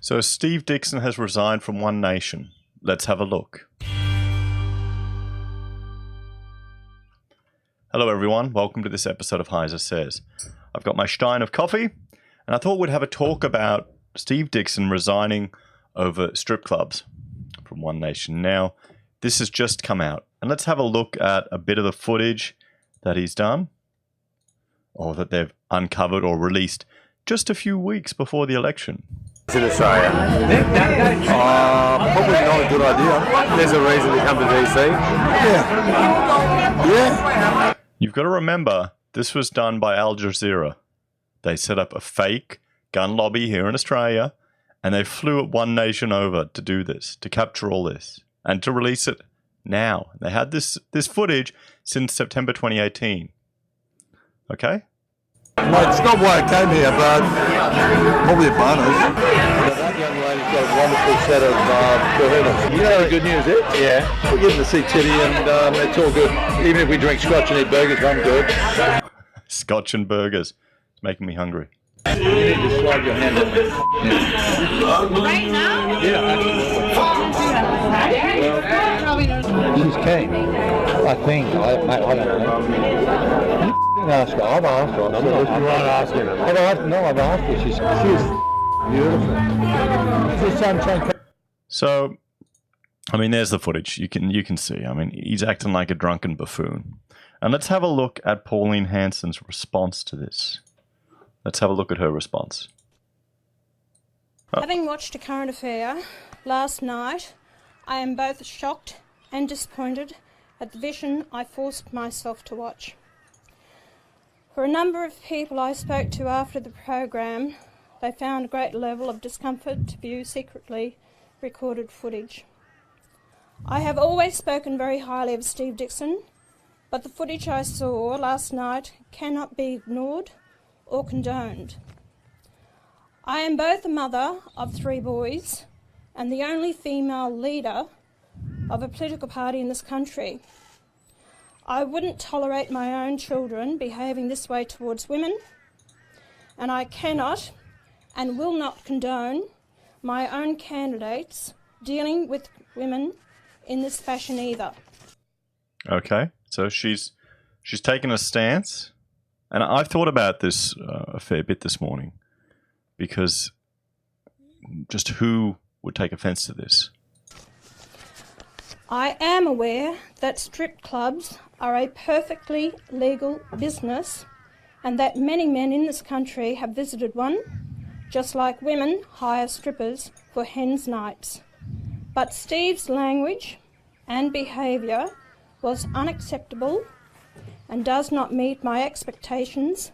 So Steve Dickson has resigned from One Nation. Let's have a look. Hello everyone, welcome to this episode of Heiser Says. I've got my stein of coffee, and I thought we'd have a talk about Steve Dickson resigning over strip clubs from One Nation. Now, this has just come out, and let's have a look at a bit of the footage that he's done, or that they've uncovered or released just a few weeks before the election. In Australia? Probably not a good idea. There's a reason to come to DC. Yeah. You've got to remember, this was done by Al Jazeera. They set up a fake gun lobby here in Australia, and they flew at One Nation over to do this, to capture all this, and to release it now. They had this footage since September 2018. Okay? Mate, it's not why I came here, but probably a bonus. That young lady's got a wonderful set of coherence. You know the good news is? Yeah. We're getting to see Titty and it's all good. Even if we drink scotch and eat burgers, I'm good. Scotch and burgers. It's making me hungry. You need to slide your hand in there. Right now? Yeah, absolutely. She's keen, I think. I don't know. Ask her. I've asked her. I'm not asking her. I've asked her. She's beautiful. She's sunshine. So, I mean, there's the footage. You can see. I mean, he's acting like a drunken buffoon. And let's have a look at Pauline Hanson's response to this. Let's have a look at her response. Having watched A Current Affair last night, I am both shocked and disappointed at the vision I forced myself to watch. For a number of people I spoke to after the program, they found a great level of discomfort to view secretly recorded footage. I have always spoken very highly of Steve Dickson, but the footage I saw last night cannot be ignored or condoned. I am both a mother of 3 boys and the only female leader of a political party in this country. I wouldn't tolerate my own children behaving this way towards women, and I cannot and will not condone my own candidates dealing with women in this fashion either. Okay, so she's taken a stance, and I've thought about this a fair bit this morning, because just who would take offence to this? I am aware that strip clubs are a perfectly legal business and that many men in this country have visited one, just like women hire strippers for hens nights. But Steve's language and behaviour was unacceptable and does not meet my expectations,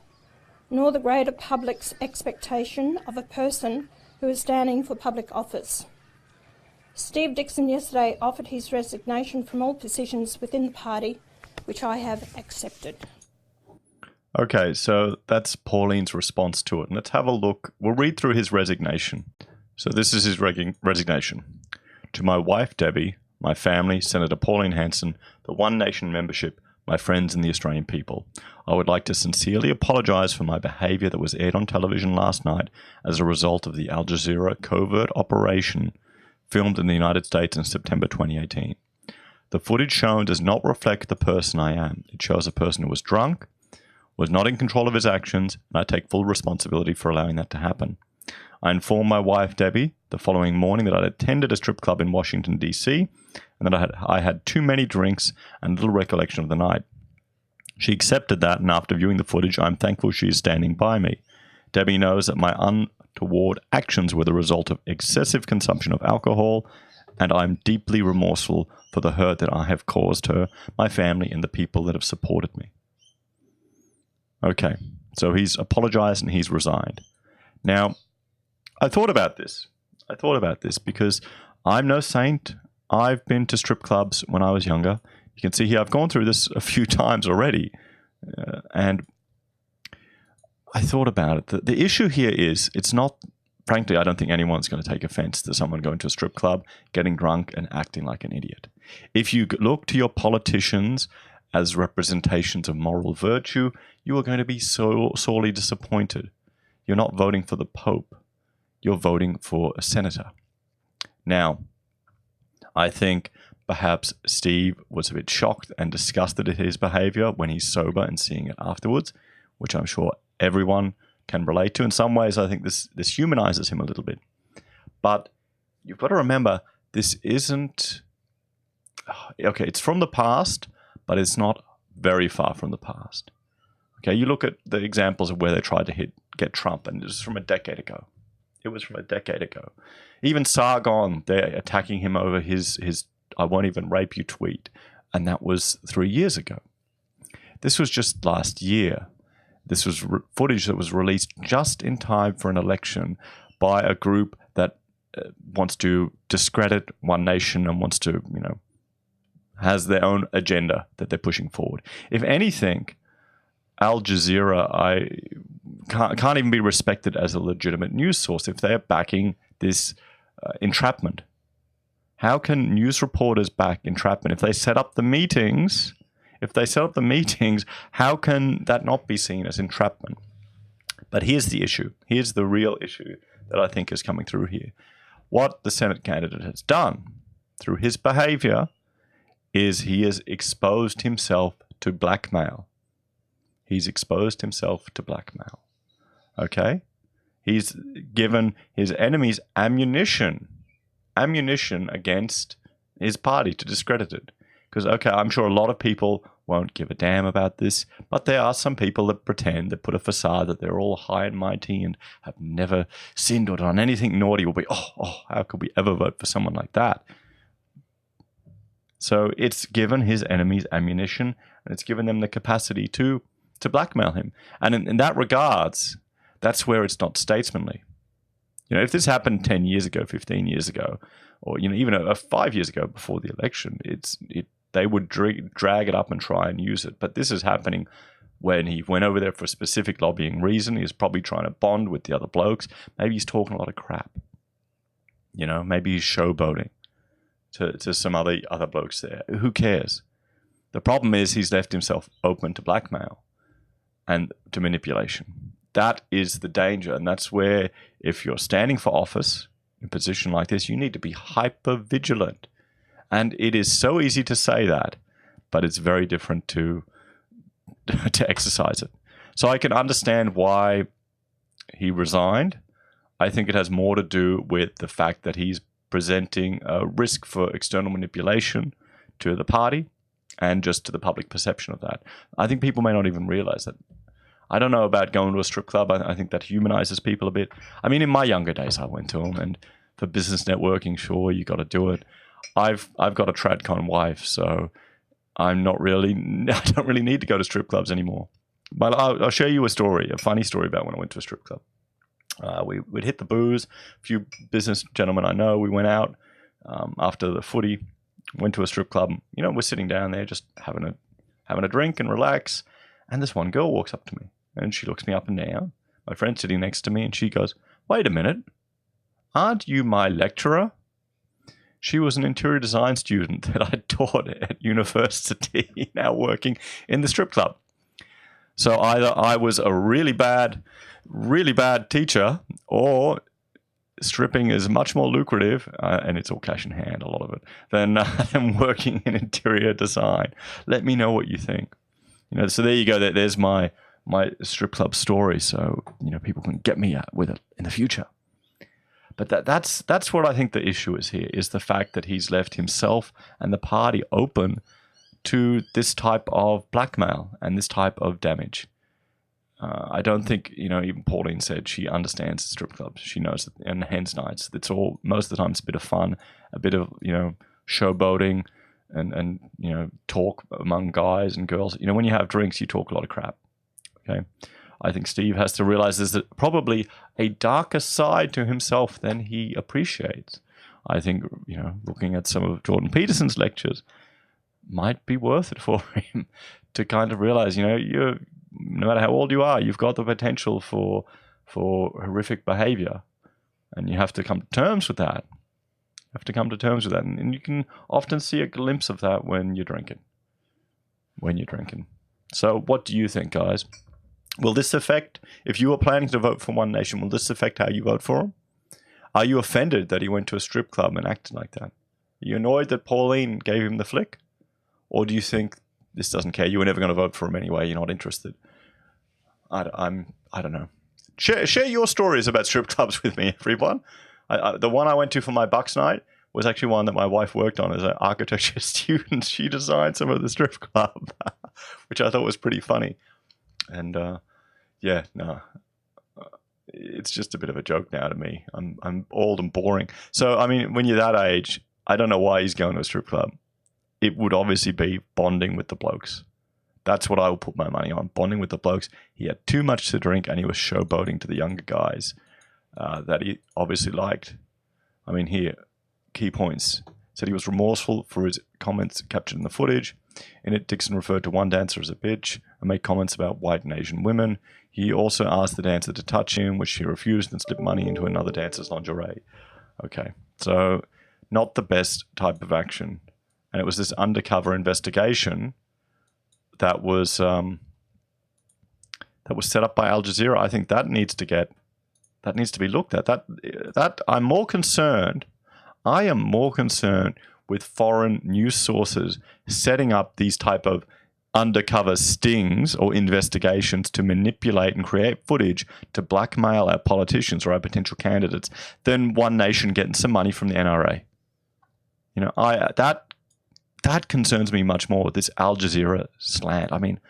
nor the greater public's expectation of a person who is standing for public office. Steve Dickson yesterday offered his resignation from all positions within the party, which I have accepted. Okay, so that's Pauline's response to it. And let's have a look. We'll read through his resignation. So this is his resignation. To my wife, Debbie, my family, Senator Pauline Hanson, the One Nation membership, my friends and the Australian people, I would like to sincerely apologise for my behaviour that was aired on television last night as a result of the Al Jazeera covert operation filmed in the United States in September 2018. The footage shown does not reflect the person I am. It shows a person who was drunk, was not in control of his actions, and I take full responsibility for allowing that to happen. I informed my wife, Debbie, the following morning that I'd attended a strip club in Washington, D.C., and that I had too many drinks and little recollection of the night. She accepted that, and after viewing the footage, I'm thankful she is standing by me. Debbie knows that my untoward actions were the result of excessive consumption of alcohol, and I'm deeply remorseful for the hurt that I have caused her, my family, and the people that have supported me. Okay, so he's apologized and he's resigned. Now, I thought about this because I'm no saint. I've been to strip clubs when I was younger. You can see here I've gone through this a few times already. And I thought about it. The issue here is it's not, frankly, I don't think anyone's going to take offense to someone going to a strip club, getting drunk and acting like an idiot. If you look to your politicians as representations of moral virtue, you are going to be so sorely disappointed. You're not voting for the Pope. you're voting for a senator. Now, I think perhaps Steve was a bit shocked and disgusted at his behavior when he's sober and seeing it afterwards, which I'm sure everyone can relate to. In some ways, I think this humanizes him a little bit. But you've got to remember, this isn't... Okay, it's from the past, but it's not very far from the past. Okay, you look at the examples of where they tried to get Trump, and it was from a decade ago. Even Sargon, they're attacking him over his "I won't even rape you" tweet, and that was 3 years ago. This was just last year. This was footage that was released just in time for an election by a group that wants to discredit one nation and wants to, has their own agenda that they're pushing forward. If anything, Al Jazeera, I can't even be respected as a legitimate news source if they're backing this entrapment. How can news reporters back entrapment? If they set up the meetings, how can that not be seen as entrapment? But here's the issue. Here's the real issue that I think is coming through here. What the Senate candidate has done through his behavior is he has exposed himself to blackmail. He's exposed himself to blackmail. Okay? He's given his enemies ammunition against his party to discredit it. Because, okay, I'm sure a lot of people won't give a damn about this, but there are some people that pretend, that put a facade that they're all high and mighty and have never sinned or done anything naughty, will be, how could we ever vote for someone like that? So it's given his enemies ammunition, and it's given them the capacity to blackmail him. And in that regards, that's where it's not statesmanly. If this happened 10 years ago, 15 years ago, or even 5 years ago before the election, they would drag it up and try and use it. But this is happening when he went over there for a specific lobbying reason. He's probably trying to bond with the other blokes. Maybe he's talking a lot of crap. Maybe he's showboating to some other blokes there. Who cares? The problem is he's left himself open to blackmail and to manipulation. That is the danger, and that's where, if you're standing for office in a position like this, you need to be hyper vigilant. And it is so easy to say that, but it's very different to exercise it. So I can understand why he resigned. I think it has more to do with the fact that he's presenting a risk for external manipulation to the party and just to the public perception of that. I think people may not even realize that. I don't know about going to a strip club. I think that humanizes people a bit. I mean, in my younger days, I went to them, and for business networking, sure, you got to do it. I've got a TradCon wife, so I don't really need to go to strip clubs anymore. But I'll show you a funny story about when I went to a strip club. We'd hit the booze. A few business gentlemen I know, we went out after the footy, went to a strip club. We're sitting down there just having a drink and relax. And this one girl walks up to me, and she looks me up and down. My friend's sitting next to me, and she goes, "Wait a minute, aren't you my lecturer?" She was an interior design student that I taught at university, now working in the strip club. So either I was a really bad teacher, or stripping is much more lucrative, and it's all cash in hand, a lot of it, than working in interior design. Let me know what you think. So there you go. There's my strip club story. So people can get me with it in the future. But that's what I think the issue is here, is the fact that he's left himself and the party open to this type of blackmail and this type of damage. I don't think, even Pauline said she understands strip clubs. She knows that, and hens nights. It's all, most of the time, it's a bit of fun, a bit of, showboating and talk among guys and girls. When you have drinks, you talk a lot of crap. Okay. I think Steve has to realize there's probably a darker side to himself than he appreciates. I think, looking at some of Jordan Peterson's lectures might be worth it for him to kind of realize, you're, no matter how old you are, you've got the potential for horrific behavior, and you have to come to terms with that. And you can often see a glimpse of that when you're drinking. So what do you think, guys? Will this affect, if you are planning to vote for one nation, will this affect how you vote for them? Are you offended that he went to a strip club and acted like that? Are you annoyed that Pauline gave him the flick? Or do you think this doesn't care? You were never going to vote for him anyway. You're not interested. I don't know. Share your stories about strip clubs with me, everyone. The one I went to for my Bucks night was actually one that my wife worked on as an architecture student. She designed some of the strip club, which I thought was pretty funny. And it's just a bit of a joke now to me. I'm old and boring. So, I mean, when you're that age, I don't know why he's going to a strip club. It would obviously be bonding with the blokes. That's what I will put my money on, bonding with the blokes. He had too much to drink and he was showboating to the younger guys that he obviously liked. I mean, here, key points. Said he was remorseful for his comments captured in the footage. In it, Dickson referred to one dancer as a bitch and made comments about white and Asian women. He also asked the dancer to touch him, which she refused, and slipped money into another dancer's lingerie. Okay, so not the best type of action. And it was this undercover investigation that was set up by Al Jazeera. I think that needs to be looked at. That I'm more concerned. I am more concerned with foreign news sources setting up these type of undercover stings or investigations to manipulate and create footage to blackmail our politicians or our potential candidates than One Nation getting some money from the NRA. You know, that concerns me much more with this Al Jazeera slant. I mean,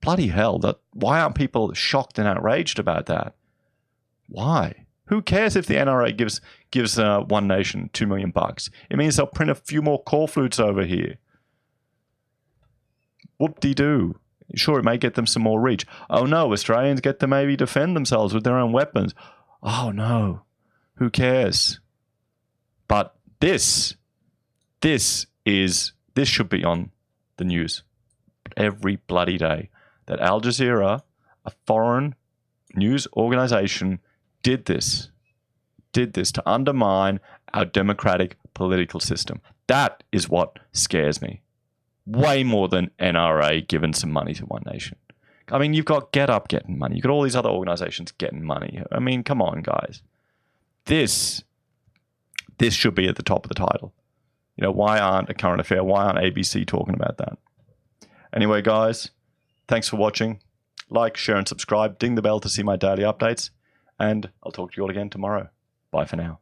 bloody hell, why aren't people shocked and outraged about that? Why? Who cares if the NRA gives One Nation $2 million? It means they'll print a few more call flutes over here. Whoop-de-doo. Sure, it may get them some more reach. Oh no, Australians get to maybe defend themselves with their own weapons. Oh no, who cares? But this should be on the news every bloody day. That Al Jazeera, a foreign news organization, did this to undermine our democratic political system. That is what scares me. Way more than NRA giving some money to One Nation. I mean, you've got Get Up getting money. You've got all these other organizations getting money. I mean, come on, guys. This should be at the top of the title. You know, why aren't A Current Affair? Why aren't ABC talking about that? Anyway, guys, thanks for watching. Like, share, and subscribe. Ding the bell to see my daily updates. And I'll talk to you all again tomorrow. Bye for now.